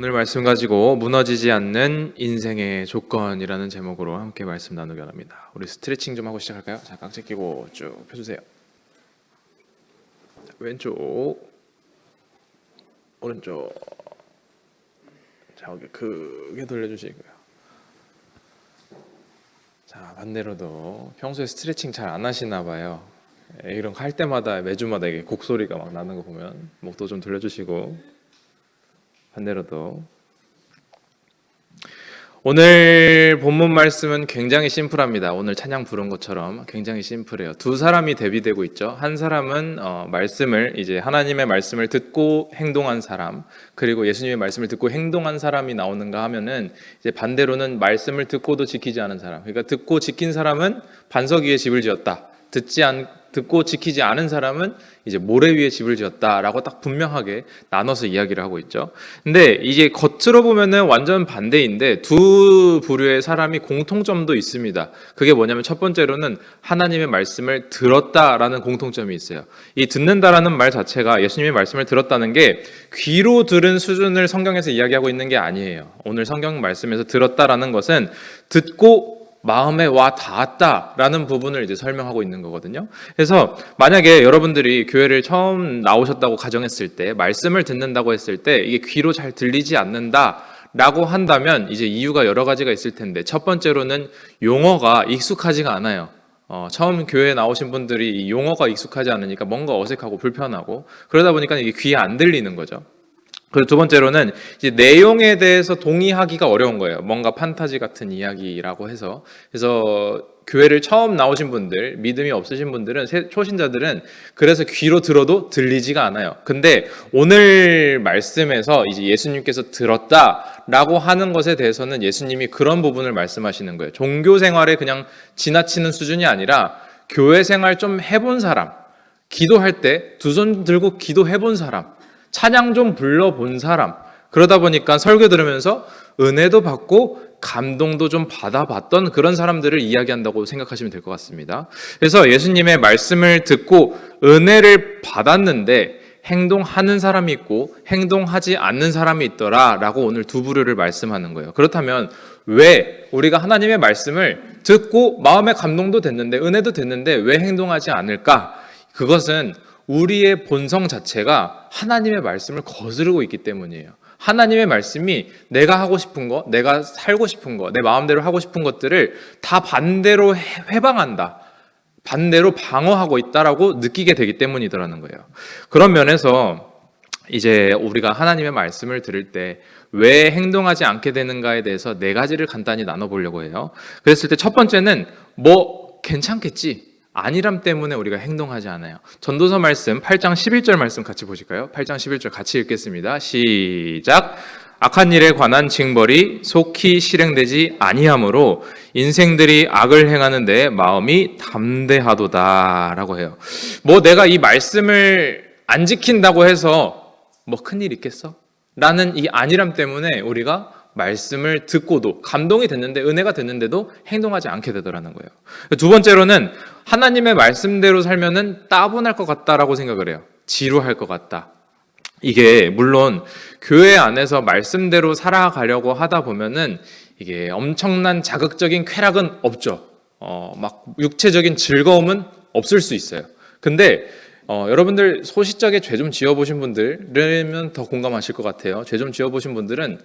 오늘 말씀 가지고 무너지지 않는 인생의 조건이라는 제목으로 함께 말씀 나누기 원합니다. 우리 스트레칭 좀 하고 시작할까요? 자, 깍지 끼고 쭉 펴주세요. 왼쪽, 오른쪽. 자, 여기 크게 돌려주시고요. 자, 반대로도 평소에 스트레칭 잘 안 하시나 봐요. 이런 거 할 때마다 매주마다 이게 곡소리가 막 나는 거 보면 목도 좀 돌려주시고, 반대로도. 오늘 본문 말씀은 굉장히 심플합니다. 오늘 찬양 부른 것처럼 굉장히 심플해요. 두 사람이 대비되고 있죠. 한 사람은 이제 하나님의 말씀을 듣고 행동한 사람, 그리고 예수님의 말씀을 듣고 행동한 사람이 나오는가 하면은 이제 반대로는 말씀을 듣고도 지키지 않은 사람. 그러니까 듣고 지킨 사람은 반석 위에 집을 지었다. 듣고 지키지 않은 사람은 이제 모래 위에 집을 지었다라고 딱 분명하게 나눠서 이야기를 하고 있죠. 근데 이게 겉으로 보면은 완전 반대인데 두 부류의 사람이 공통점도 있습니다. 그게 뭐냐면 첫 번째로는 하나님의 말씀을 들었다라는 공통점이 있어요. 이 듣는다라는 말 자체가 예수님의 말씀을 들었다는 게 귀로 들은 수준을 성경에서 이야기하고 있는 게 아니에요. 오늘 성경 말씀에서 들었다라는 것은 듣고 마음에 와 닿았다라는 부분을 이제 설명하고 있는 거거든요. 그래서 만약에 여러분들이 교회를 처음 나오셨다고 가정했을 때, 말씀을 듣는다고 했을 때 이게 귀로 잘 들리지 않는다라고 한다면 이제 이유가 여러 가지가 있을 텐데, 첫 번째로는 용어가 익숙하지가 않아요. 처음 교회에 나오신 분들이 이 용어가 익숙하지 않으니까 뭔가 어색하고 불편하고, 그러다 보니까 이게 귀에 안 들리는 거죠. 그리고 두 번째로는 이제 내용에 대해서 동의하기가 어려운 거예요. 뭔가 판타지 같은 이야기라고 해서. 그래서 교회를 처음 나오신 분들, 믿음이 없으신 분들은, 초신자들은 그래서 귀로 들어도 들리지가 않아요. 근데 오늘 말씀에서 이제 예수님께서 들었다라고 하는 것에 대해서는 예수님이 그런 부분을 말씀하시는 거예요. 종교 생활에 그냥 지나치는 수준이 아니라 교회 생활 좀 해본 사람, 기도할 때 두 손 들고 기도해본 사람, 찬양 좀 불러본 사람, 그러다 보니까 설교 들으면서 은혜도 받고 감동도 좀 받아봤던 그런 사람들을 이야기한다고 생각하시면 될 것 같습니다. 그래서 예수님의 말씀을 듣고 은혜를 받았는데 행동하는 사람이 있고 행동하지 않는 사람이 있더라라고 오늘 두 부류를 말씀하는 거예요. 그렇다면 왜 우리가 하나님의 말씀을 듣고 마음의 감동도 됐는데 은혜도 됐는데 왜 행동하지 않을까? 그것은 우리의 본성 자체가 하나님의 말씀을 거스르고 있기 때문이에요. 하나님의 말씀이 내가 하고 싶은 거, 내가 살고 싶은 거, 내 마음대로 하고 싶은 것들을 다 반대로 회방한다, 반대로 방어하고 있다라고 느끼게 되기 때문이더라는 거예요. 그런 면에서 이제 우리가 하나님의 말씀을 들을 때 왜 행동하지 않게 되는가에 대해서 네 가지를 간단히 나눠보려고 해요. 그랬을 때 첫 번째는 뭐 괜찮겠지, 안일함 때문에 우리가 행동하지 않아요. 전도서 말씀 8장 11절 말씀 같이 보실까요? 8장 11절 같이 읽겠습니다. 시작. 악한 일에 관한 징벌이 속히 실행되지 아니하므로 인생들이 악을 행하는데 마음이 담대하도다 라고 해요. 뭐 내가 이 말씀을 안 지킨다고 해서 뭐 큰일 있겠어? 라는 이 안일함 때문에 우리가 말씀을 듣고도 감동이 됐는데, 은혜가 됐는데도 행동하지 않게 되더라는 거예요. 두 번째로는 하나님의 말씀대로 살면은 따분할 것 같다라고 생각을 해요. 지루할 것 같다. 이게 물론 교회 안에서 말씀대로 살아가려고 하다 보면은 이게 엄청난 자극적인 쾌락은 없죠. 막 육체적인 즐거움은 없을 수 있어요. 근데 여러분들 소시적에 죄 좀 지어보신 분들이면 더 공감하실 것 같아요. 죄 좀 지어보신 분들은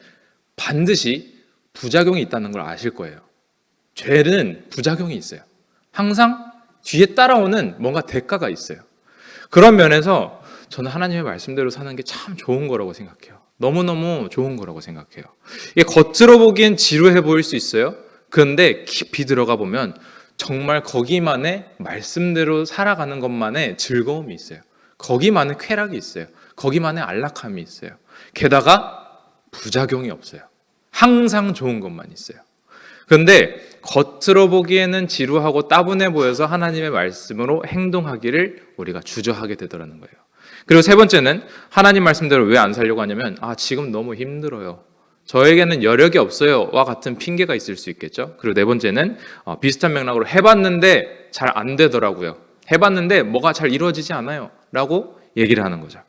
반드시 부작용이 있다는 걸 아실 거예요. 죄는 부작용이 있어요. 항상 뒤에 따라오는 뭔가 대가가 있어요. 그런 면에서 저는 하나님의 말씀대로 사는 게 참 좋은 거라고 생각해요. 너무너무 좋은 거라고 생각해요. 이게 겉으로 보기엔 지루해 보일 수 있어요. 그런데 깊이 들어가 보면 정말 거기만의 말씀대로 살아가는 것만의 즐거움이 있어요. 거기만의 쾌락이 있어요. 거기만의 안락함이 있어요. 게다가 부작용이 없어요. 항상 좋은 것만 있어요. 그런데 겉으로 보기에는 지루하고 따분해 보여서 하나님의 말씀으로 행동하기를 우리가 주저하게 되더라는 거예요. 그리고 세 번째는 하나님 말씀대로 왜 안 살려고 하냐면 지금 너무 힘들어요, 저에게는 여력이 없어요 와 같은 핑계가 있을 수 있겠죠. 그리고 네 번째는 비슷한 맥락으로 해봤는데 잘 안 되더라고요, 해봤는데 뭐가 잘 이루어지지 않아요 라고 얘기를 하는 거죠.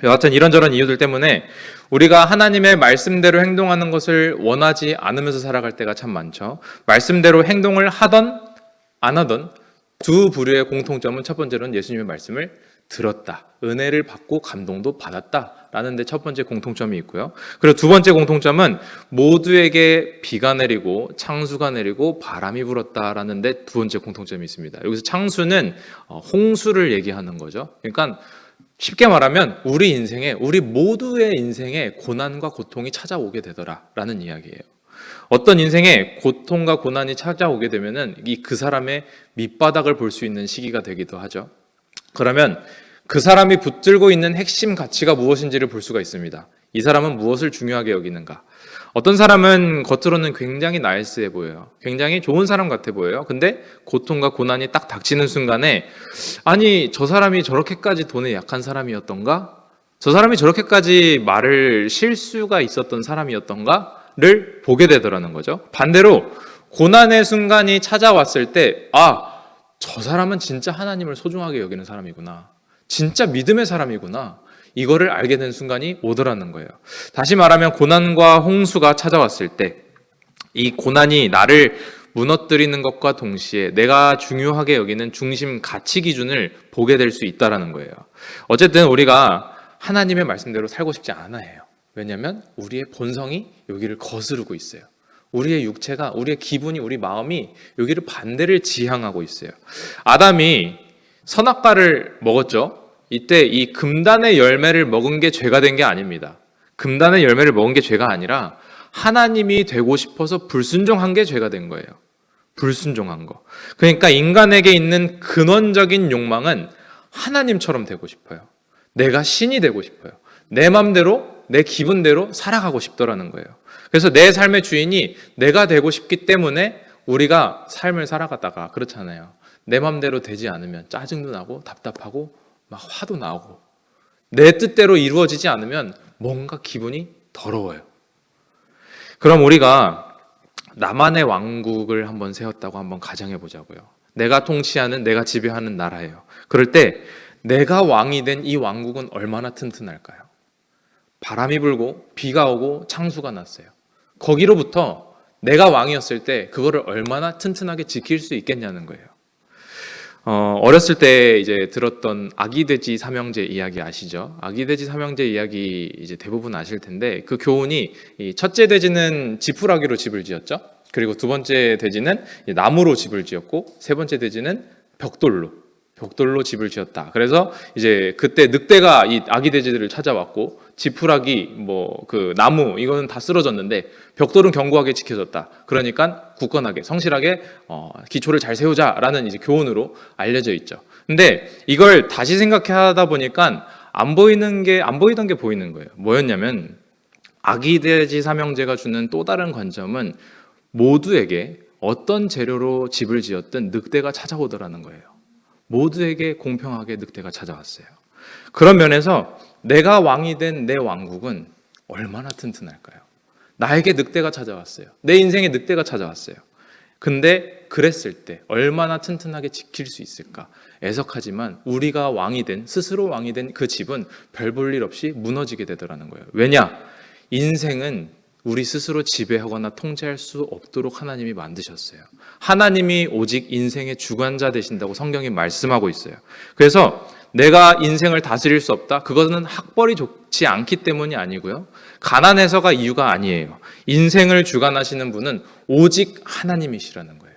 여하튼 이런저런 이유들 때문에 우리가 하나님의 말씀대로 행동하는 것을 원하지 않으면서 살아갈 때가 참 많죠. 말씀대로 행동을 하던 안 하던 두 부류의 공통점은, 첫 번째로는 예수님의 말씀을 들었다, 은혜를 받고 감동도 받았다라는 데 첫 번째 공통점이 있고요. 그리고 두 번째 공통점은 모두에게 비가 내리고 창수가 내리고 바람이 불었다라는 데 두 번째 공통점이 있습니다. 여기서 창수는 홍수를 얘기하는 거죠. 그러니까 쉽게 말하면 우리 인생에, 우리 모두의 인생에 고난과 고통이 찾아오게 되더라라는 이야기예요. 어떤 인생에 고통과 고난이 찾아오게 되면은 그 사람의 밑바닥을 볼 수 있는 시기가 되기도 하죠. 그러면 그 사람이 붙들고 있는 핵심 가치가 무엇인지를 볼 수가 있습니다. 이 사람은 무엇을 중요하게 여기는가? 어떤 사람은 겉으로는 굉장히 나이스해 보여요. 굉장히 좋은 사람 같아 보여요. 근데 고통과 고난이 딱 닥치는 순간에, 아니, 저 사람이 저렇게까지 돈에 약한 사람이었던가? 저 사람이 저렇게까지 말을 실수가 있었던 사람이었던가를 보게 되더라는 거죠. 반대로 고난의 순간이 찾아왔을 때, 저 사람은 진짜 하나님을 소중하게 여기는 사람이구나, 진짜 믿음의 사람이구나, 이거를 알게 된 순간이 오더라는 거예요. 다시 말하면 고난과 홍수가 찾아왔을 때 이 고난이 나를 무너뜨리는 것과 동시에 내가 중요하게 여기는 중심 가치 기준을 보게 될 수 있다는 거예요. 어쨌든 우리가 하나님의 말씀대로 살고 싶지 않아요. 왜냐하면 우리의 본성이 여기를 거스르고 있어요. 우리의 육체가, 우리의 기분이, 우리 마음이 여기를 반대를 지향하고 있어요. 아담이 선악과를 먹었죠. 이때 이 금단의 열매를 먹은 게 죄가 된 게 아닙니다. 금단의 열매를 먹은 게 죄가 아니라 하나님이 되고 싶어서 불순종한 게 죄가 된 거예요. 불순종한 거. 그러니까 인간에게 있는 근원적인 욕망은 하나님처럼 되고 싶어요. 내가 신이 되고 싶어요. 내 맘대로, 내 기분대로 살아가고 싶더라는 거예요. 그래서 내 삶의 주인이 내가 되고 싶기 때문에 우리가 삶을 살아가다가 그렇잖아요. 내 맘대로 되지 않으면 짜증도 나고 답답하고 막 화도 나고, 내 뜻대로 이루어지지 않으면 뭔가 기분이 더러워요. 그럼 우리가 나만의 왕국을 한번 세웠다고 한번 가정해 보자고요. 내가 통치하는, 내가 지배하는 나라예요. 그럴 때 내가 왕이 된 이 왕국은 얼마나 튼튼할까요? 바람이 불고 비가 오고 창수가 났어요. 거기로부터 내가 왕이었을 때 그거를 얼마나 튼튼하게 지킬 수 있겠냐는 거예요. 어렸을 때 이제 들었던 아기 돼지 삼형제 이야기 아시죠? 아기 돼지 삼형제 이야기 이제 대부분 아실 텐데, 그 교훈이 이 첫째 돼지는 지푸라기로 집을 지었죠. 그리고 두 번째 돼지는 나무로 집을 지었고, 세 번째 돼지는 벽돌로 집을 지었다. 그래서 이제 그때 늑대가 이 아기 돼지들을 찾아왔고, 지푸라기, 그 나무 이거는 다 쓰러졌는데 벽돌은 견고하게 지켜졌다. 그러니까 굳건하게, 성실하게 기초를 잘 세우자라는 이제 교훈으로 알려져 있죠. 근데 이걸 다시 생각하다 보니까 안 보이던 게 보이는 거예요. 뭐였냐면, 아기 돼지 삼형제가 주는 또 다른 관점은 모두에게 어떤 재료로 집을 지었든 늑대가 찾아오더라는 거예요. 모두에게 공평하게 늑대가 찾아왔어요. 그런 면에서 내가 왕이 된 내 왕국은 얼마나 튼튼할까요? 나에게 늑대가 찾아왔어요. 내 인생에 늑대가 찾아왔어요. 근데 그랬을 때 얼마나 튼튼하게 지킬 수 있을까? 애석하지만 우리가 스스로 왕이 된 그 집은 별 볼 일 없이 무너지게 되더라는 거예요. 왜냐? 인생은 우리 스스로 지배하거나 통제할 수 없도록 하나님이 만드셨어요. 하나님이 오직 인생의 주관자 되신다고 성경이 말씀하고 있어요. 그래서 내가 인생을 다스릴 수 없다? 그것은 학벌이 좋지 않기 때문이 아니고요. 가난해서가 이유가 아니에요. 인생을 주관하시는 분은 오직 하나님이시라는 거예요.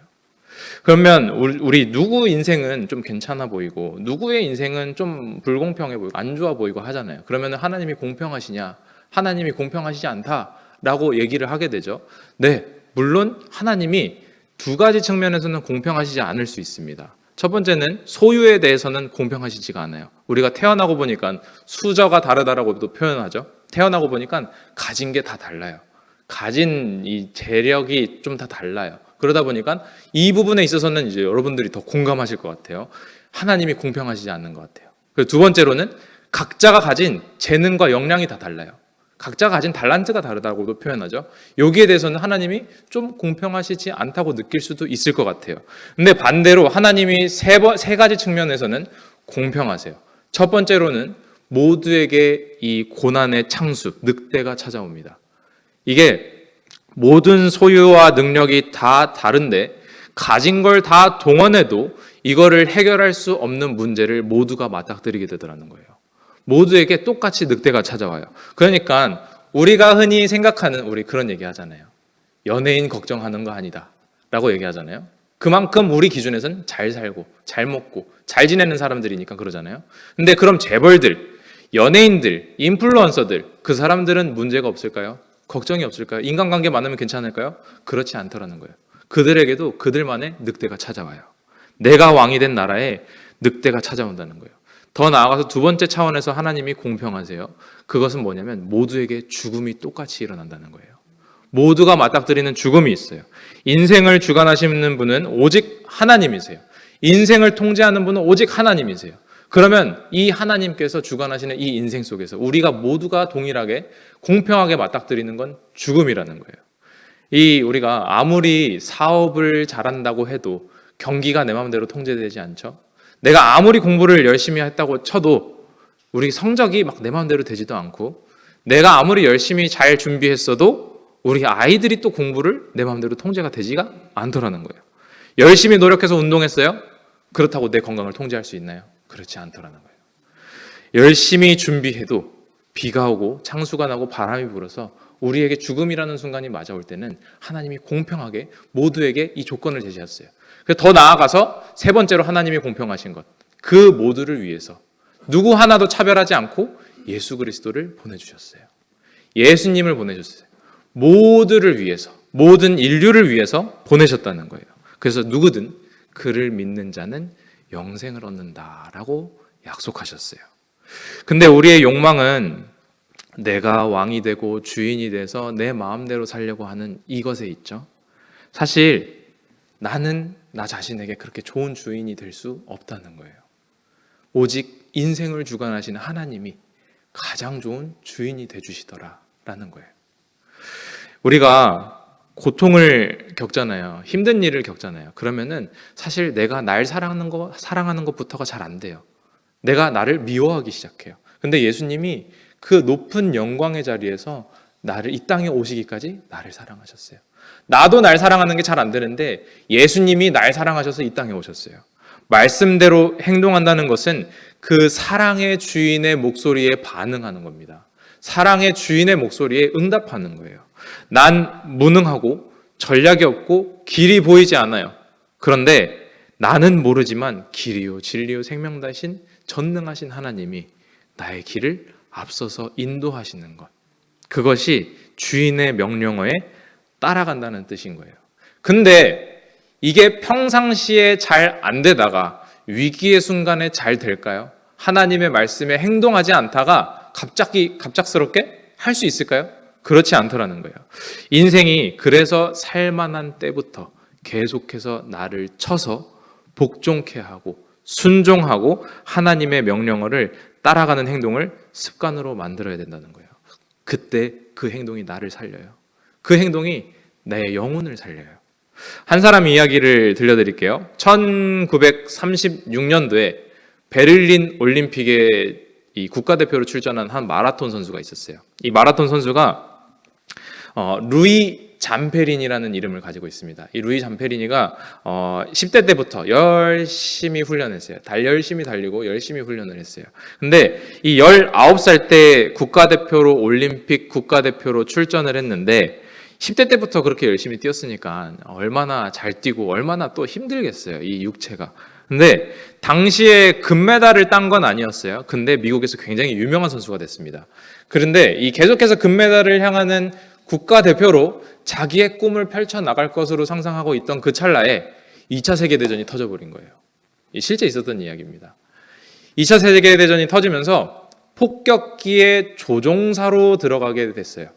그러면 우리 누구 인생은 좀 괜찮아 보이고 누구의 인생은 좀 불공평해 보이고 안 좋아 보이고 하잖아요. 그러면 하나님이 공평하시냐? 하나님이 공평하시지 않다라고 얘기를 하게 되죠. 네, 물론 하나님이 두 가지 측면에서는 공평하시지 않을 수 있습니다. 첫 번째는 소유에 대해서는 공평하시지가 않아요. 우리가 태어나고 보니까 수저가 다르다라고도 표현하죠. 태어나고 보니까 가진 게 다 달라요. 가진 이 재력이 좀 다 달라요. 그러다 보니까 이 부분에 있어서는 이제 여러분들이 더 공감하실 것 같아요. 하나님이 공평하시지 않는 것 같아요. 그리고 두 번째로는 각자가 가진 재능과 역량이 다 달라요. 각자가 가진 달란트가 다르다고도 표현하죠. 여기에 대해서는 하나님이 좀 공평하시지 않다고 느낄 수도 있을 것 같아요. 근데 반대로 하나님이 세 가지 측면에서는 공평하세요. 첫 번째로는 모두에게 이 고난의 창수, 늑대가 찾아옵니다. 이게 모든 소유와 능력이 다 다른데 가진 걸 다 동원해도 이거를 해결할 수 없는 문제를 모두가 맞닥뜨리게 되더라는 거예요. 모두에게 똑같이 늑대가 찾아와요. 그러니까 우리가 흔히 생각하는, 우리 그런 얘기 하잖아요. 연예인 걱정하는 거 아니다 라고 얘기하잖아요. 그만큼 우리 기준에서는 잘 살고 잘 먹고 잘 지내는 사람들이니까 그러잖아요. 근데 그럼 재벌들, 연예인들, 인플루언서들, 그 사람들은 문제가 없을까요? 걱정이 없을까요? 인간관계 많으면 괜찮을까요? 그렇지 않더라는 거예요. 그들에게도 그들만의 늑대가 찾아와요. 내가 왕이 된 나라에 늑대가 찾아온다는 거예요. 더 나아가서 두 번째 차원에서 하나님이 공평하세요. 그것은 뭐냐면 모두에게 죽음이 똑같이 일어난다는 거예요. 모두가 맞닥뜨리는 죽음이 있어요. 인생을 주관하시는 분은 오직 하나님이세요. 인생을 통제하는 분은 오직 하나님이세요. 그러면 이 하나님께서 주관하시는 이 인생 속에서 우리가 모두가 동일하게 공평하게 맞닥뜨리는 건 죽음이라는 거예요. 우리가 아무리 사업을 잘한다고 해도 경기가 내 마음대로 통제되지 않죠. 내가 아무리 공부를 열심히 했다고 쳐도 우리 성적이 막 내 마음대로 되지도 않고, 내가 아무리 열심히 잘 준비했어도 우리 아이들이 또 공부를 내 마음대로 통제가 되지가 않더라는 거예요. 열심히 노력해서 운동했어요? 그렇다고 내 건강을 통제할 수 있나요? 그렇지 않더라는 거예요. 열심히 준비해도 비가 오고 창수가 나고 바람이 불어서 우리에게 죽음이라는 순간이 맞아올 때는 하나님이 공평하게 모두에게 이 조건을 제시했어요. 더 나아가서 세 번째로 하나님이 공평하신 것, 그 모두를 위해서 누구 하나도 차별하지 않고 예수 그리스도를 보내주셨어요. 예수님을 보내셨어요. 모두를 위해서, 모든 인류를 위해서 보내셨다는 거예요. 그래서 누구든 그를 믿는 자는 영생을 얻는다라고 약속하셨어요. 근데 우리의 욕망은 내가 왕이 되고 주인이 돼서 내 마음대로 살려고 하는 이것에 있죠. 사실 나는 나 자신에게 그렇게 좋은 주인이 될 수 없다는 거예요. 오직 인생을 주관하시는 하나님이 가장 좋은 주인이 되주시더라라는 거예요. 우리가 고통을 겪잖아요. 힘든 일을 겪잖아요. 그러면은 사실 내가 날 사랑하는 것부터가 잘 안 돼요. 내가 나를 미워하기 시작해요. 근데 예수님이 그 높은 영광의 자리에서 나를 이 땅에 오시기까지 나를 사랑하셨어요. 나도 날 사랑하는 게 잘 안 되는데 예수님이 날 사랑하셔서 이 땅에 오셨어요. 말씀대로 행동한다는 것은 그 사랑의 주인의 목소리에 반응하는 겁니다. 사랑의 주인의 목소리에 응답하는 거예요. 난 무능하고 전략이 없고 길이 보이지 않아요. 그런데 나는 모르지만 길이요 진리요 생명 되신 전능하신 하나님이 나의 길을 앞서서 인도하시는 것, 그것이 주인의 명령어에 따라간다는 뜻인 거예요. 근데 이게 평상시에 잘 안 되다가 위기의 순간에 잘 될까요? 하나님의 말씀에 행동하지 않다가 갑작스럽게 할 수 있을까요? 그렇지 않더라는 거예요. 인생이 그래서 살만한 때부터 계속해서 나를 쳐서 복종케 하고 순종하고 하나님의 명령어를 따라가는 행동을 습관으로 만들어야 된다는 거예요. 그때 그 행동이 나를 살려요. 그 행동이 내 영혼을 살려요. 한 사람 이야기를 들려드릴게요. 1936년도에 베를린 올림픽에 이 국가대표로 출전한 한 마라톤 선수가 있었어요. 이 마라톤 선수가 루이 잠페리니라는 이름을 가지고 있습니다. 이 루이 잠페리니가 10대 때부터 열심히 훈련했어요. 열심히 달리고 열심히 훈련을 했어요. 근데 이 19살 때 올림픽 국가대표로 출전을 했는데 10대 때부터 그렇게 열심히 뛰었으니까 얼마나 잘 뛰고 얼마나 또 힘들겠어요, 이 육체가. 근데 당시에 금메달을 딴 건 아니었어요. 근데 미국에서 굉장히 유명한 선수가 됐습니다. 그런데 이 계속해서 금메달을 향하는 국가대표로 자기의 꿈을 펼쳐나갈 것으로 상상하고 있던 그 찰나에 2차 세계대전이 터져버린 거예요. 실제 있었던 이야기입니다. 2차 세계대전이 터지면서 폭격기의 조종사로 들어가게 됐어요.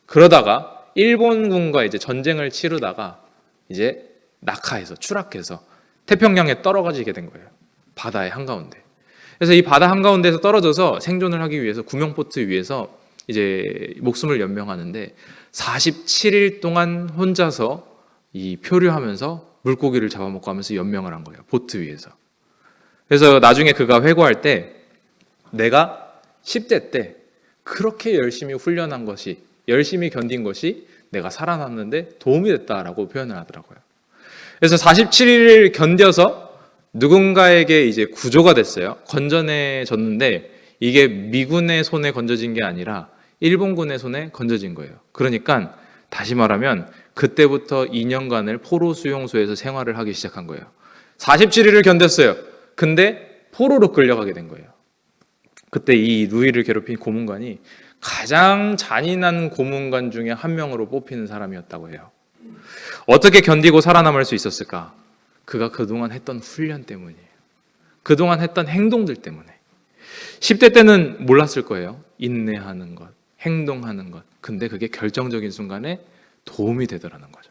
그러다가 일본군과 이제 전쟁을 치르다가 이제 추락해서 태평양에 떨어지게 된 거예요. 바다의 한가운데. 그래서 이 바다 한가운데에서 떨어져서 생존을 하기 위해서 구명보트 위에서 이제 목숨을 연명하는데 47일 동안 혼자서 이 표류하면서 물고기를 잡아먹고 하면서 연명을 한 거예요. 보트 위에서. 그래서 나중에 그가 회고할 때 내가 10대 때 그렇게 열심히 훈련한 것이, 열심히 견딘 것이 내가 살아남는데 도움이 됐다라고 표현을 하더라고요. 그래서 47일을 견뎌서 누군가에게 이제 구조가 됐어요. 건져내졌는데 이게 미군의 손에 건져진 게 아니라 일본군의 손에 건져진 거예요. 그러니까 다시 말하면 그때부터 2년간을 포로 수용소에서 생활을 하기 시작한 거예요. 47일을 견뎠어요. 근데 포로로 끌려가게 된 거예요. 그때 이 루이를 괴롭힌 고문관이 가장 잔인한 고문관 중에 한 명으로 뽑히는 사람이었다고 해요. 어떻게 견디고 살아남을 수 있었을까? 그가 그동안 했던 훈련 때문이에요. 그동안 했던 행동들 때문에. 10대 때는 몰랐을 거예요. 인내하는 것, 행동하는 것. 근데 그게 결정적인 순간에 도움이 되더라는 거죠.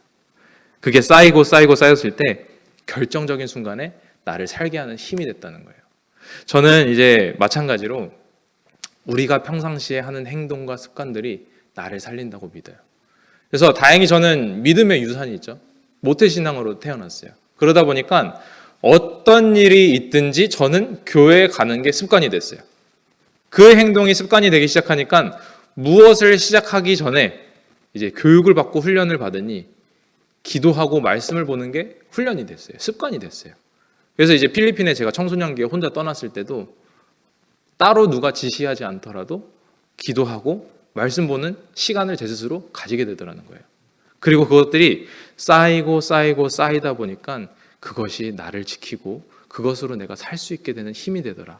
그게 쌓였을 때 결정적인 순간에 나를 살게 하는 힘이 됐다는 거예요. 저는 이제 마찬가지로 우리가 평상시에 하는 행동과 습관들이 나를 살린다고 믿어요. 그래서 다행히 저는 믿음의 유산이 있죠. 모태신앙으로 태어났어요. 그러다 보니까 어떤 일이 있든지 저는 교회에 가는 게 습관이 됐어요. 그 행동이 습관이 되기 시작하니까 무엇을 시작하기 전에 이제 교육을 받고 훈련을 받으니 기도하고 말씀을 보는 게 훈련이 됐어요. 습관이 됐어요. 그래서 이제 필리핀에 제가 청소년기에 혼자 떠났을 때도 따로 누가 지시하지 않더라도 기도하고 말씀 보는 시간을 제 스스로 가지게 되더라는 거예요. 그리고 그것들이 쌓이다 보니까 그것이 나를 지키고 그것으로 내가 살 수 있게 되는 힘이 되더라.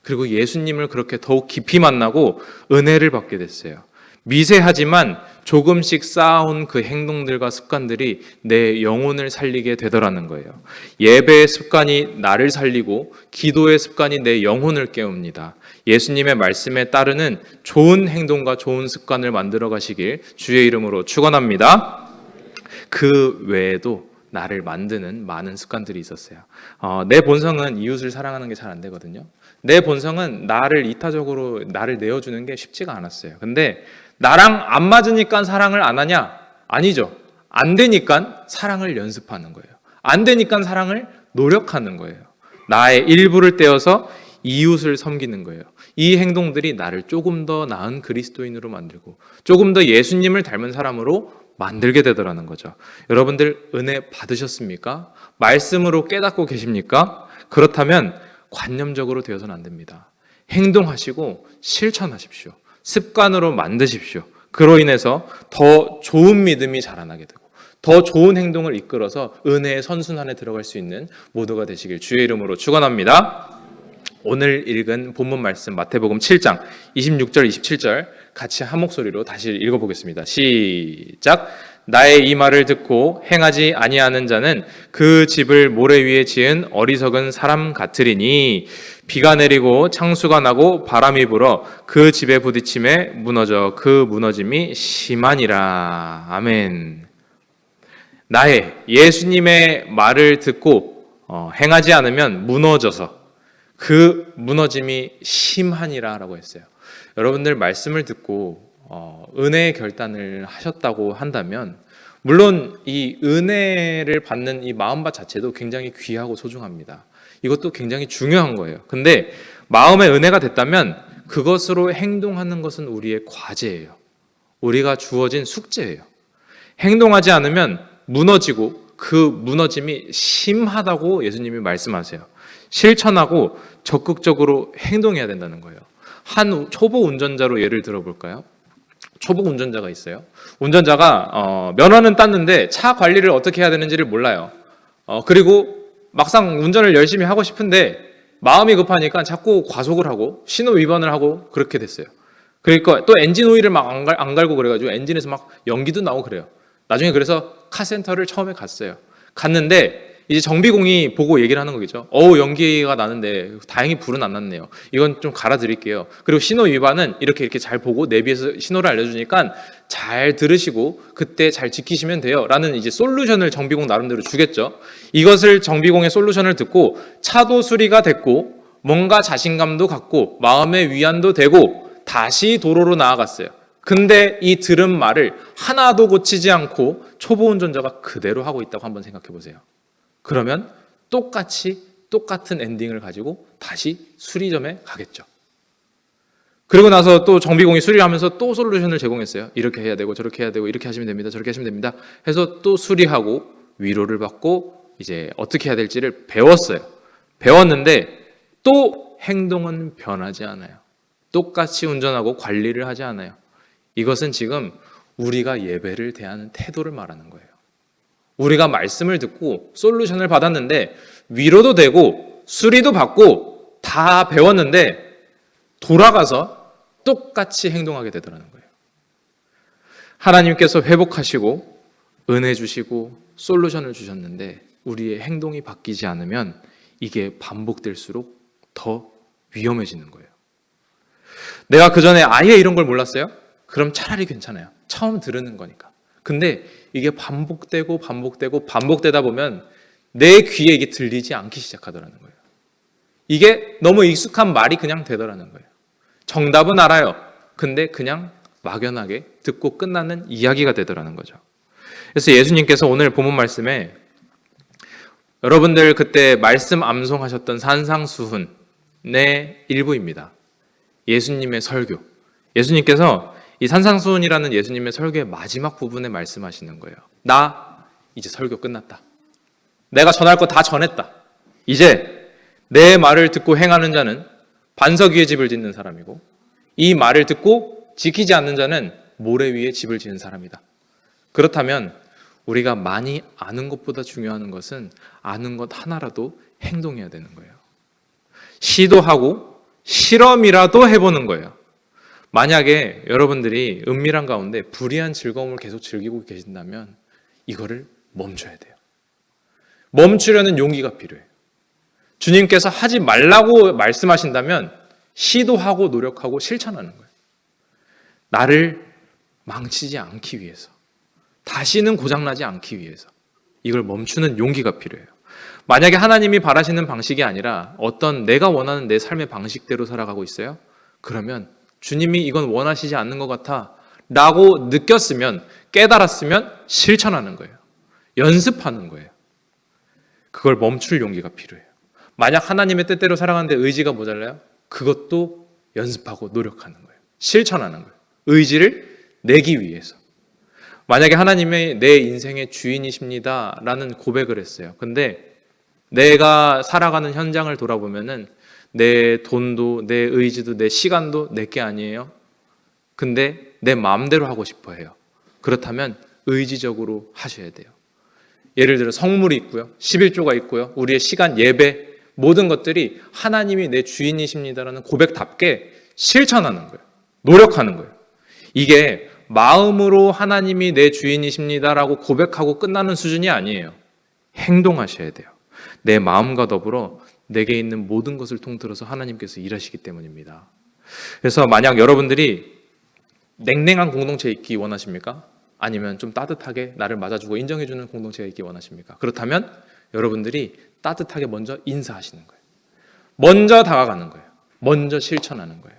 그리고 예수님을 그렇게 더욱 깊이 만나고 은혜를 받게 됐어요. 미세하지만 조금씩 쌓아온 그 행동들과 습관들이 내 영혼을 살리게 되더라는 거예요. 예배의 습관이 나를 살리고 기도의 습관이 내 영혼을 깨웁니다. 예수님의 말씀에 따르는 좋은 행동과 좋은 습관을 만들어 가시길 주의 이름으로 축원합니다. 그 외에도 나를 만드는 많은 습관들이 있었어요. 내 본성은 이웃을 사랑하는 게 잘 안 되거든요. 내 본성은 나를 이타적으로 나를 내어주는 게 쉽지가 않았어요. 근데 나랑 안 맞으니까 사랑을 안 하냐? 아니죠. 안 되니까 사랑을 연습하는 거예요. 안 되니까 사랑을 노력하는 거예요. 나의 일부를 떼어서 이웃을 섬기는 거예요. 이 행동들이 나를 조금 더 나은 그리스도인으로 만들고 조금 더 예수님을 닮은 사람으로 만들게 되더라는 거죠. 여러분들 은혜 받으셨습니까? 말씀으로 깨닫고 계십니까? 그렇다면 관념적으로 되어서는 안 됩니다. 행동하시고 실천하십시오. 습관으로 만드십시오. 그로 인해서 더 좋은 믿음이 자라나게 되고 더 좋은 행동을 이끌어서 은혜의 선순환에 들어갈 수 있는 모두가 되시길 주의 이름으로 축원합니다. 오늘 읽은 본문 말씀 마태복음 7장 26절 27절 같이 한 목소리로 다시 읽어보겠습니다. 시작. 나의 이 말을 듣고 행하지 아니하는 자는 그 집을 모래 위에 지은 어리석은 사람 같으리니 비가 내리고 창수가 나고 바람이 불어 그 집에 부딪힘에 무너져 그 무너짐이 심하니라. 아멘. 나의 예수님의 말을 듣고 행하지 않으면 무너져서 그 무너짐이 심하니라 라고 했어요. 여러분들 말씀을 듣고 은혜의 결단을 하셨다고 한다면 물론 이 은혜를 받는 이 마음밭 자체도 굉장히 귀하고 소중합니다. 이것도 굉장히 중요한 거예요. 근데 마음의 은혜가 됐다면 그것으로 행동하는 것은 우리의 과제예요. 우리가 주어진 숙제예요. 행동하지 않으면 무너지고 그 무너짐이 심하다고 예수님이 말씀하세요. 실천하고 적극적으로 행동해야 된다는 거예요. 한 초보 운전자로 예를 들어볼까요? 초보 운전자가 있어요. 운전자가 면허는 땄는데 차 관리를 어떻게 해야 되는지를 몰라요. 그리고 막상 운전을 열심히 하고 싶은데 마음이 급하니까 자꾸 과속을 하고 신호 위반을 하고 그렇게 됐어요. 그러니까 또 엔진 오일을 막 안 갈고 그래가지고 엔진에서 막 연기도 나오고 그래요. 나중에 그래서 카센터를 처음에 갔어요. 갔는데 이제 정비공이 보고 얘기를 하는 거겠죠. 연기가 나는데 다행히 불은 안 났네요. 이건 좀 갈아드릴게요. 그리고 신호 위반은 이렇게 잘 보고 내비에서 신호를 알려주니까 잘 들으시고 그때 잘 지키시면 돼요. 라는 이제 솔루션을 정비공 나름대로 주겠죠. 이것을 정비공의 솔루션을 듣고 차도 수리가 됐고 뭔가 자신감도 갖고 마음의 위안도 되고 다시 도로로 나아갔어요. 근데 이 들은 말을 하나도 고치지 않고 초보 운전자가 그대로 하고 있다고 한번 생각해 보세요. 그러면 똑같은 엔딩을 가지고 다시 수리점에 가겠죠. 그리고 나서 또 정비공이 수리하면서 또 솔루션을 제공했어요. 이렇게 해야 되고 저렇게 해야 되고 이렇게 하시면 됩니다. 저렇게 하시면 됩니다. 해서 또 수리하고 위로를 받고 이제 어떻게 해야 될지를 배웠어요. 배웠는데 또 행동은 변하지 않아요. 똑같이 운전하고 관리를 하지 않아요. 이것은 지금 우리가 예배를 대하는 태도를 말하는 거예요. 우리가 말씀을 듣고 솔루션을 받았는데 위로도 되고 수리도 받고 다 배웠는데 돌아가서 똑같이 행동하게 되더라는 거예요. 하나님께서 회복하시고 은혜 주시고 솔루션을 주셨는데 우리의 행동이 바뀌지 않으면 이게 반복될수록 더 위험해지는 거예요. 내가 그전에 아예 이런 걸 몰랐어요? 그럼 차라리 괜찮아요. 처음 들으는 거니까. 근데 이게 반복되다 보면 내 귀에 이게 들리지 않기 시작하더라는 거예요. 이게 너무 익숙한 말이 그냥 되더라는 거예요. 정답은 알아요. 근데 그냥 막연하게 듣고 끝나는 이야기가 되더라는 거죠. 그래서 예수님께서 오늘 본문 말씀에 여러분들 그때 말씀 암송하셨던 산상수훈의 일부입니다. 예수님의 설교. 예수님께서 이 산상수훈이라는 예수님의 설교의 마지막 부분에 말씀하시는 거예요. 나 이제 설교 끝났다. 내가 전할 거 다 전했다. 이제 내 말을 듣고 행하는 자는 반석 위에 집을 짓는 사람이고 이 말을 듣고 지키지 않는 자는 모래 위에 집을 지은 사람이다. 그렇다면 우리가 많이 아는 것보다 중요한 것은 아는 것 하나라도 행동해야 되는 거예요. 시도하고 실험이라도 해보는 거예요. 만약에 여러분들이 은밀한 가운데 불이한 즐거움을 계속 즐기고 계신다면 이거를 멈춰야 돼요. 멈추려는 용기가 필요해요. 주님께서 하지 말라고 말씀하신다면 시도하고 노력하고 실천하는 거예요. 나를 망치지 않기 위해서, 다시는 고장나지 않기 위해서 이걸 멈추는 용기가 필요해요. 만약에 하나님이 바라시는 방식이 아니라 어떤 내가 원하는 내 삶의 방식대로 살아가고 있어요? 그러면 주님이 이건 원하시지 않는 것 같아 라고 느꼈으면, 깨달았으면 실천하는 거예요. 연습하는 거예요. 그걸 멈출 용기가 필요해요. 만약 하나님의 뜻대로 살아가는데 의지가 모자라요? 그것도 연습하고 노력하는 거예요. 실천하는 거예요. 의지를 내기 위해서. 만약에 하나님의 내 인생의 주인이십니다 라는 고백을 했어요. 근데 내가 살아가는 현장을 돌아보면은 내 돈도 내 의지도 내 시간도 내게 아니에요. 근데 내 마음대로 하고 싶어 해요. 그렇다면 의지적으로 하셔야 돼요. 예를 들어 성물이 있고요. 11조가 있고요. 우리의 시간, 예배, 모든 것들이 하나님이 내 주인이십니다라는 고백답게 실천하는 거예요. 노력하는 거예요. 이게 마음으로 하나님이 내 주인이십니다라고 고백하고 끝나는 수준이 아니에요. 행동하셔야 돼요. 내 마음과 더불어 내게 있는 모든 것을 통틀어서 하나님께서 일하시기 때문입니다. 그래서 만약 여러분들이 냉랭한 공동체에 있기 원하십니까? 아니면 좀 따뜻하게 나를 맞아주고 인정해주는 공동체가 있기 원하십니까? 그렇다면 여러분들이 따뜻하게 먼저 인사하시는 거예요. 먼저 다가가는 거예요. 먼저 실천하는 거예요.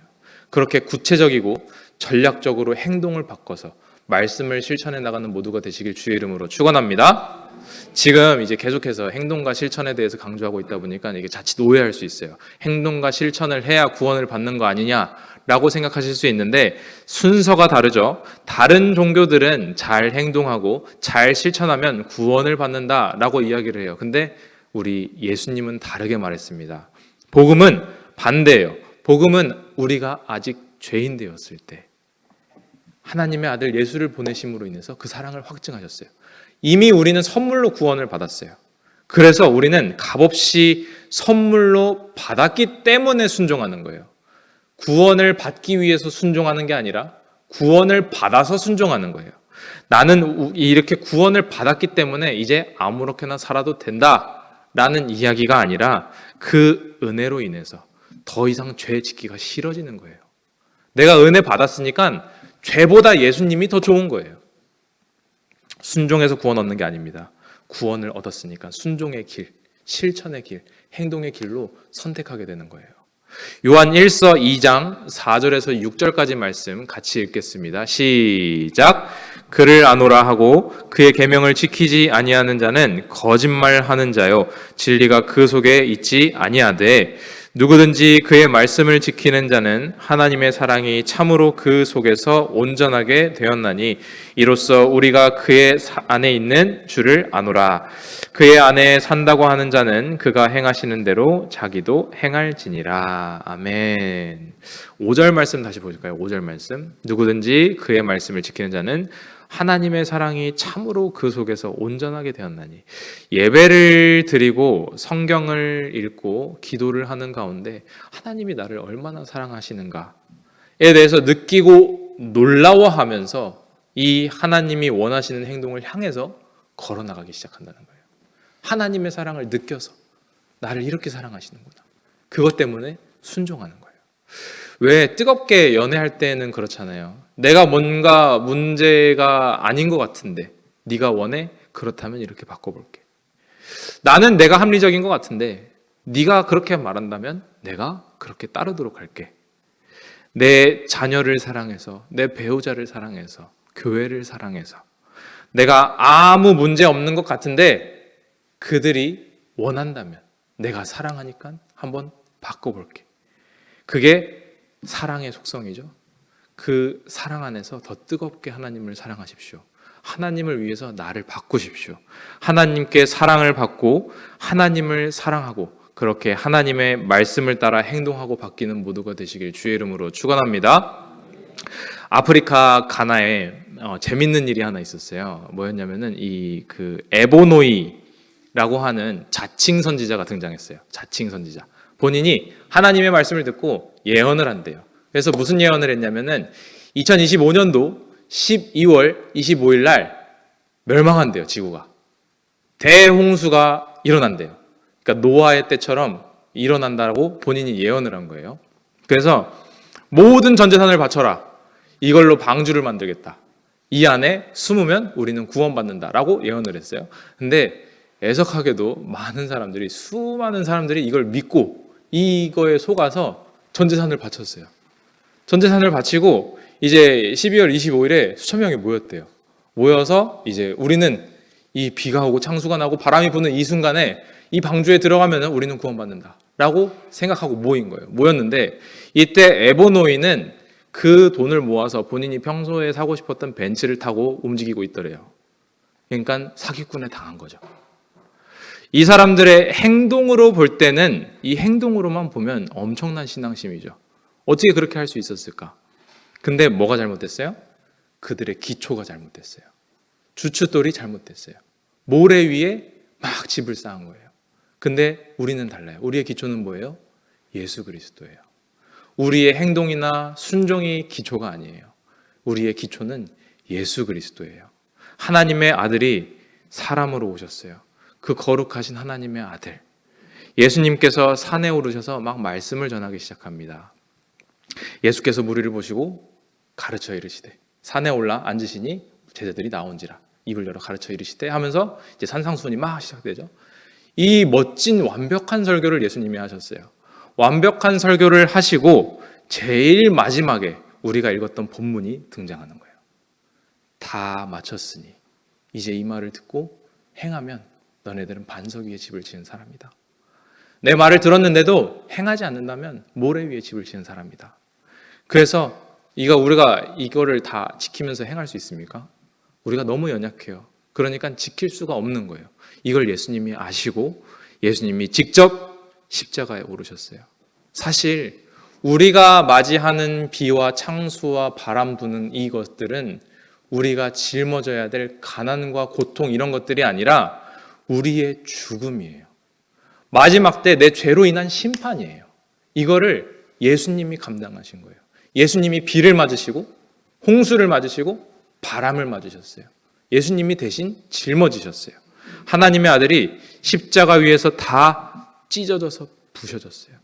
그렇게 구체적이고 전략적으로 행동을 바꿔서 말씀을 실천해 나가는 모두가 되시길 주의 이름으로 축원합니다. 지금 이제 계속해서 행동과 실천에 대해서 강조하고 있다 보니까 이게 자칫 오해할 수 있어요. 행동과 실천을 해야 구원을 받는 거 아니냐라고 생각하실 수 있는데 순서가 다르죠. 다른 종교들은 잘 행동하고 잘 실천하면 구원을 받는다라고 이야기를 해요. 근데 우리 예수님은 다르게 말했습니다. 복음은 반대예요. 복음은 우리가 아직 죄인 되었을 때 하나님의 아들 예수를 보내심으로 인해서 그 사랑을 확증하셨어요. 이미 우리는 선물로 구원을 받았어요. 그래서 우리는 값없이 선물로 받았기 때문에 순종하는 거예요. 구원을 받기 위해서 순종하는 게 아니라 구원을 받아서 순종하는 거예요. 나는 이렇게 구원을 받았기 때문에 이제 아무렇게나 살아도 된다라는 이야기가 아니라 그 은혜로 인해서 더 이상 죄 짓기가 싫어지는 거예요. 내가 은혜 받았으니까 죄보다 예수님이 더 좋은 거예요. 순종해서 구원 얻는 게 아닙니다. 구원을 얻었으니까 순종의 길, 실천의 길, 행동의 길로 선택하게 되는 거예요. 요한 1서 2장 4절에서 6절까지 말씀 같이 읽겠습니다. 시작. 그를 아노라 하고 그의 계명을 지키지 아니하는 자는 거짓말하는 자요 진리가 그 속에 있지 아니하되 누구든지 그의 말씀을 지키는 자는 하나님의 사랑이 참으로 그 속에서 온전하게 되었나니 이로써 우리가 그의 안에 있는 줄을 아노라. 그의 안에 산다고 하는 자는 그가 행하시는 대로 자기도 행할지니라. 아멘. 5절 말씀 다시 보실까요? 5절 말씀. 누구든지 그의 말씀을 지키는 자는 하나님의 사랑이 참으로 그 속에서 온전하게 되었나니. 예배를 드리고 성경을 읽고 기도를 하는 가운데 하나님이 나를 얼마나 사랑하시는가에 대해서 느끼고 놀라워하면서 이 하나님이 원하시는 행동을 향해서 걸어나가기 시작한다는 거예요. 하나님의 사랑을 느껴서 나를 이렇게 사랑하시는구나. 그것 때문에 순종하는 거예요. 왜 뜨겁게 연애할 때는 그렇잖아요. 내가 뭔가 문제가 아닌 것 같은데 네가 원해? 그렇다면 이렇게 바꿔볼게. 나는 내가 합리적인 것 같은데 네가 그렇게 말한다면 내가 그렇게 따르도록 할게. 내 자녀를 사랑해서, 내 배우자를 사랑해서, 교회를 사랑해서 내가 아무 문제 없는 것 같은데 그들이 원한다면 내가 사랑하니까 한번 바꿔볼게. 그게 사랑의 속성이죠. 그 사랑 안에서 더 뜨겁게 하나님을 사랑하십시오. 하나님을 위해서 나를 바꾸십시오. 하나님께 사랑을 받고 하나님을 사랑하고 그렇게 하나님의 말씀을 따라 행동하고 바뀌는 모두가 되시길 주의 이름으로 축원합니다. 아프리카 가나에 재밌는 일이 하나 있었어요. 뭐였냐면은 그 에보노이라고 하는 자칭 선지자가 등장했어요. 자칭 선지자. 본인이 하나님의 말씀을 듣고 예언을 한대요. 그래서 무슨 예언을 했냐면은 2025년도 12월 25일 날 멸망한대요, 지구가. 대홍수가 일어난대요. 그러니까 노아의 때처럼 일어난다고 본인이 예언을 한 거예요. 그래서 모든 전 재산을 바쳐라. 이걸로 방주를 만들겠다. 이 안에 숨으면 우리는 구원받는다라고 예언을 했어요. 근데 애석하게도 수많은 사람들이 이걸 믿고 이거에 속아서 전 재산을 바쳤어요. 전 재산을 바치고 이제 12월 25일에 수천 명이 모였대요. 모여서 이제 우리는 이 비가 오고 창수가 나고 바람이 부는 이 순간에 이 방주에 들어가면 우리는 구원받는다 라고 생각하고 모인 거예요. 모였는데 이때 에보노이는 그 돈을 모아서 본인이 평소에 사고 싶었던 벤츠를 타고 움직이고 있더래요. 그러니까 사기꾼에 당한 거죠. 이 사람들의 행동으로 볼 때는 이 행동으로만 보면 엄청난 신앙심이죠. 어떻게 그렇게 할 수 있었을까? 근데 뭐가 잘못됐어요? 그들의 기초가 잘못됐어요. 주춧돌이 잘못됐어요. 모래 위에 막 집을 쌓은 거예요. 근데 우리는 달라요. 우리의 기초는 뭐예요? 예수 그리스도예요. 우리의 행동이나 순종이 기초가 아니에요. 우리의 기초는 예수 그리스도예요. 하나님의 아들이 사람으로 오셨어요. 그 거룩하신 하나님의 아들. 예수님께서 산에 오르셔서 막 말씀을 전하기 시작합니다. 예수께서 무리를 보시고 가르쳐 이르시되 산에 올라 앉으시니 제자들이 나온지라 입을 열어 가르쳐 이르시되 하면서 이제 산상수훈이 막 시작되죠. 이 멋진 완벽한 설교를 예수님이 하셨어요. 완벽한 설교를 하시고 제일 마지막에 우리가 읽었던 본문이 등장하는 거예요. 다 마쳤으니 이제 이 말을 듣고 행하면 너네들은 반석 위에 집을 지은 사람이다. 내 말을 들었는데도 행하지 않는다면 모래 위에 집을 지은 사람이다. 그래서 우리가 이거를 다 지키면서 행할 수 있습니까? 우리가 너무 연약해요. 그러니까 지킬 수가 없는 거예요. 이걸 예수님이 아시고 예수님이 직접 십자가에 오르셨어요. 사실 우리가 맞이하는 비와 창수와 바람 부는 이것들은 우리가 짊어져야 될 가난과 고통 이런 것들이 아니라 우리의 죽음이에요. 마지막 때 내 죄로 인한 심판이에요. 이거를 예수님이 감당하신 거예요. 예수님이 비를 맞으시고 홍수를 맞으시고 바람을 맞으셨어요. 예수님이 대신 짊어지셨어요. 하나님의 아들이 십자가 위에서 다 찢어져서 부셔졌어요.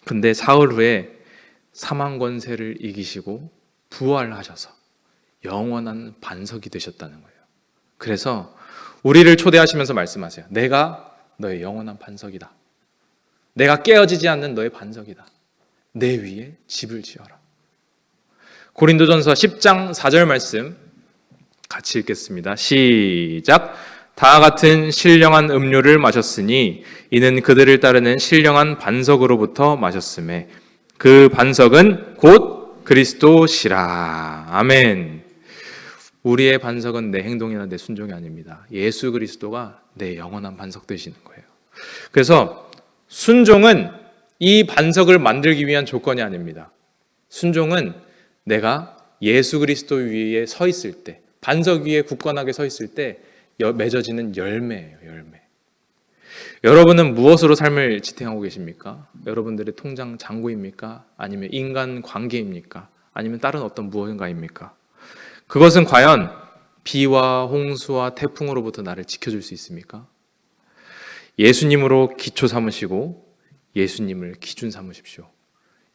근데 사흘 후에 사망 권세를 이기시고 부활하셔서 영원한 반석이 되셨다는 거예요. 그래서 우리를 초대하시면서 말씀하세요. 내가 너의 영원한 반석이다. 내가 깨어지지 않는 너의 반석이다. 내 위에 집을 지어라. 고린도전서 10장 4절 말씀 같이 읽겠습니다. 시작. 다 같은 신령한 음료를 마셨으니 이는 그들을 따르는 신령한 반석으로부터 마셨음에 그 반석은 곧 그리스도시라. 아멘. 우리의 반석은 내 행동이나 내 순종이 아닙니다. 예수 그리스도가 내 영원한 반석 되시는 거예요. 그래서 순종은 이 반석을 만들기 위한 조건이 아닙니다. 순종은 내가 예수 그리스도 위에 서 있을 때, 반석 위에 굳건하게 서 있을 때 맺어지는 열매예요. 열매. 여러분은 무엇으로 삶을 지탱하고 계십니까? 여러분들의 통장 잔고입니까? 아니면 인간 관계입니까? 아니면 다른 어떤 무언가입니까? 그것은 과연 비와 홍수와 태풍으로부터 나를 지켜줄 수 있습니까? 예수님으로 기초 삼으시고 예수님을 기준 삼으십시오.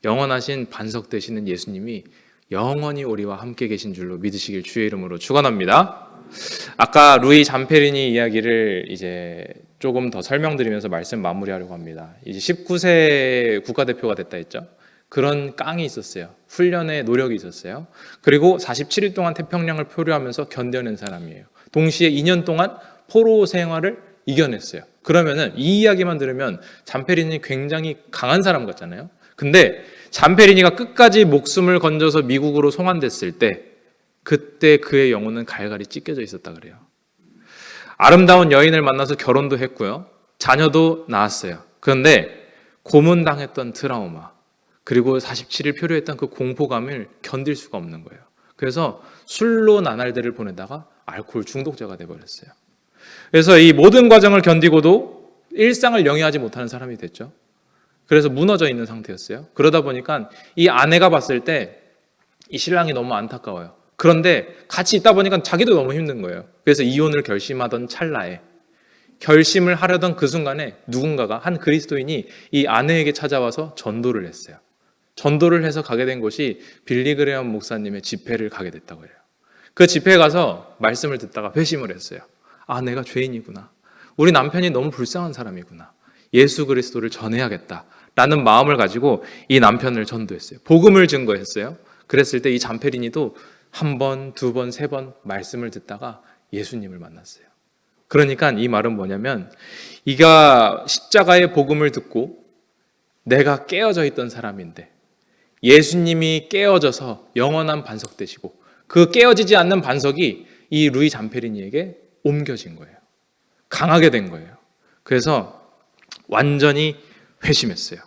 영원하신 반석 되시는 예수님이 영원히 우리와 함께 계신 줄로 믿으시길 주의 이름으로 축원합니다. 아까 루이 잠페리니 이야기를 이제 조금 더 설명드리면서 말씀 마무리하려고 합니다. 이제 19세 국가대표가 됐다 했죠. 그런 깡이 있었어요. 훈련의 노력이 있었어요. 그리고 47일 동안 태평양을 표류하면서 견뎌낸 사람이에요. 동시에 2년 동안 포로 생활을 이겨냈어요. 그러면은 이 이야기만 들으면 잠페리니 굉장히 강한 사람 같잖아요. 근데 잠페리니가 끝까지 목숨을 건져서 미국으로 송환됐을 때 그때 그의 영혼은 갈갈이 찢겨져 있었다 그래요. 아름다운 여인을 만나서 결혼도 했고요. 자녀도 낳았어요. 그런데 고문당했던 트라우마, 그리고 47일 표류했던 그 공포감을 견딜 수가 없는 거예요. 그래서 술로 나날들을 보내다가 알코올 중독자가 돼버렸어요. 그래서 이 모든 과정을 견디고도 일상을 영위하지 못하는 사람이 됐죠. 그래서 무너져 있는 상태였어요. 그러다 보니까 이 아내가 봤을 때 이 신랑이 너무 안타까워요. 그런데 같이 있다 보니까 자기도 너무 힘든 거예요. 그래서 이혼을 결심하던 찰나에, 결심을 하려던 그 순간에 누군가가, 한 그리스도인이 이 아내에게 찾아와서 전도를 했어요. 전도를 해서 가게 된 곳이 빌리 그레엄 목사님의 집회를 가게 됐다고 해요. 그 집회에 가서 말씀을 듣다가 회심을 했어요. 아, 내가 죄인이구나. 우리 남편이 너무 불쌍한 사람이구나. 예수 그리스도를 전해야겠다라는 마음을 가지고 이 남편을 전도했어요. 복음을 증거했어요. 그랬을 때 이 잠페리니도 한 번, 두 번, 세 번 말씀을 듣다가 예수님을 만났어요. 그러니까 이 말은 뭐냐면, 이가 십자가의 복음을 듣고 내가 깨어져 있던 사람인데 예수님이 깨어져서 영원한 반석 되시고 그 깨어지지 않는 반석이 이 루이 잠페리니에게 옮겨진 거예요. 강하게 된 거예요. 그래서 완전히 회심했어요.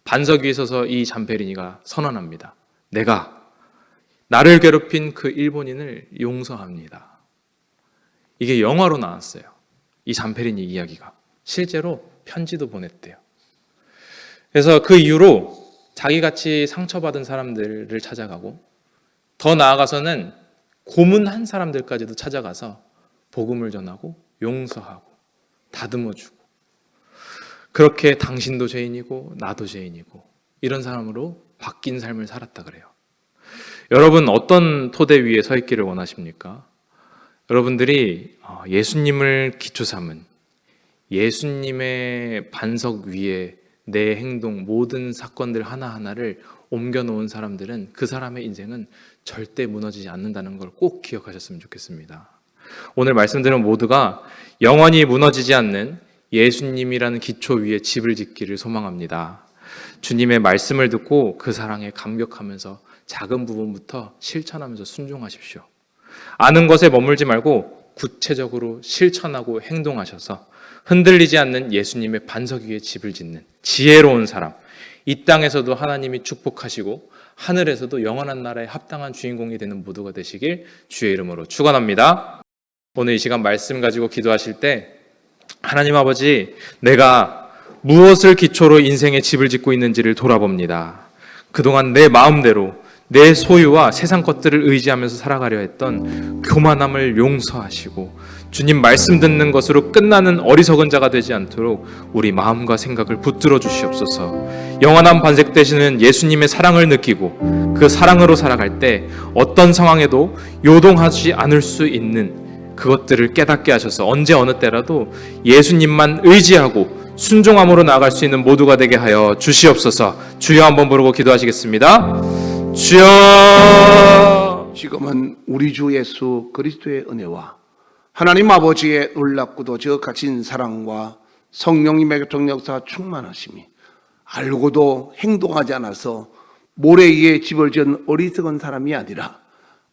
반석 위에 서서 이 잠페리니가 선언합니다. 내가 나를 괴롭힌 그 일본인을 용서합니다. 이게 영화로 나왔어요. 이 잠페리니 이야기가. 실제로 편지도 보냈대요. 그래서 그 이후로 자기같이 상처받은 사람들을 찾아가고, 더 나아가서는 고문한 사람들까지도 찾아가서 복음을 전하고 용서하고 다듬어주고, 그렇게 당신도 죄인이고 나도 죄인이고 이런 사람으로 바뀐 삶을 살았다 그래요. 여러분, 어떤 토대 위에 서 있기를 원하십니까? 여러분들이 예수님을 기초 삼은, 예수님의 반석 위에 내 행동, 모든 사건들 하나하나를 옮겨놓은 사람들은, 그 사람의 인생은 절대 무너지지 않는다는 걸 꼭 기억하셨으면 좋겠습니다. 오늘 말씀드린 모두가 영원히 무너지지 않는 예수님이라는 기초 위에 집을 짓기를 소망합니다. 주님의 말씀을 듣고 그 사랑에 감격하면서 작은 부분부터 실천하면서 순종하십시오. 아는 것에 머물지 말고 구체적으로 실천하고 행동하셔서 흔들리지 않는 예수님의 반석 위에 집을 짓는 지혜로운 사람, 이 땅에서도 하나님이 축복하시고 하늘에서도 영원한 나라에 합당한 주인공이 되는 모두가 되시길 주의 이름으로 축원합니다. 오늘 이 시간 말씀 가지고 기도하실 때, 하나님 아버지, 내가 무엇을 기초로 인생의 집을 짓고 있는지를 돌아봅니다. 그동안 내 마음대로 내 소유와 세상 것들을 의지하면서 살아가려 했던 교만함을 용서하시고, 주님 말씀 듣는 것으로 끝나는 어리석은 자가 되지 않도록 우리 마음과 생각을 붙들어 주시옵소서. 영원한 반석 되시는 예수님의 사랑을 느끼고 그 사랑으로 살아갈 때 어떤 상황에도 요동하지 않을 수 있는 그것들을 깨닫게 하셔서 언제 어느 때라도 예수님만 의지하고 순종함으로 나아갈 수 있는 모두가 되게 하여 주시옵소서. 주여 한번 부르고 기도하시겠습니다. 주여. 지금은 우리 주 예수 그리스도의 은혜와 하나님 아버지의 놀랍고도 저가진 사랑과 성령님의 교통역사 충만하심이 알고도 행동하지 않아서 모래 위에 집을 지은 어리석은 사람이 아니라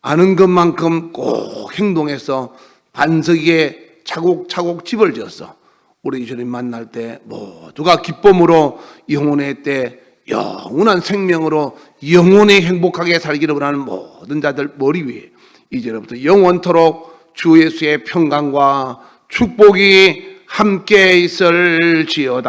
아는 것만큼 꼭 행동해서 반석 위에 차곡차곡 집을 지어서 우리 주님 만날 때 모두가 기쁨으로 영혼의 때 영원한 생명으로 영원히 행복하게 살기를 원하는 모든 자들 머리 위에 이제부터 영원토록 주 예수의 평강과 축복이 함께 있을지어다.